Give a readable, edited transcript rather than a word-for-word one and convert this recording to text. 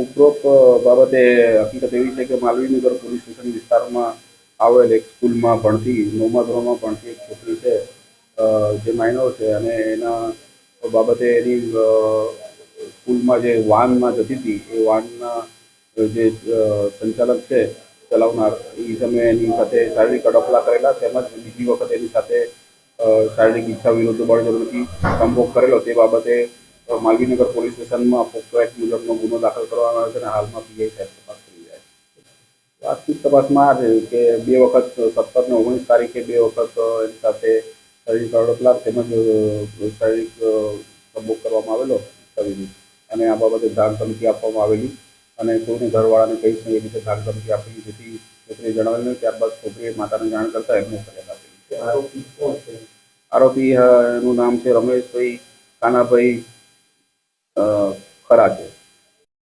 ઉપરોક્ત બાબતે હકીકત એવી છે કે માલવીનગર પોલીસ સ્ટેશન વિસ્તારમાં આવેલ એક સ્કૂલમાં ભણતી 9મા ધોરણમાં ભણતી એક છોકરી છે, જે માઇનોર છે, અને એના બાબતે એની સ્કૂલમાં જે વાનમાં જતી હતી એ વાનના જે સંચાલક છે, ચલાવનાર, એ સમયે એની સાથે શારીરિક અડપલા કરેલા, તેમજ બીજી વખત એની સાથે શારીરિક ઈચ્છા વિરુદ્ધ બળજબરીથી સંભોગ કરેલો તે બાબતે માલવીનગર પોલીસ સ્ટેશનમાં પોક્સો એક્ટ મુજબનો ગુનો દાખલ કરવામાં આવ્યો છે અને હાલમાં પીઆઈ સાહેબ તપાસ કરી રહ્યા છે. વાસ્તવિક તપાસમાં આ છે કે 2 વખત 17 ને 19 તારીખે 2 વખત એની સાથે શારીરિક અડપલા તેમજ શારીરિક સંભોગ કરવામાં આવેલો અને આ બાબતે ધાક ધમકી આપવામાં આવેલી અને કોઈને ઘરવાળાને કહીશ નહીં એ રીતે ધાક ધમકી આપેલી, જેથી છોકરીએ જણાવેલ નહીં. ત્યારબાદ છોકરીએ માતાને જાણ કરતા એમને ફરિયાદ આપેલી છે. આરોપી કોણ છે? આરોપી નું નામ છે રમેશભાઈ કાનાભાઈ ખરા છે.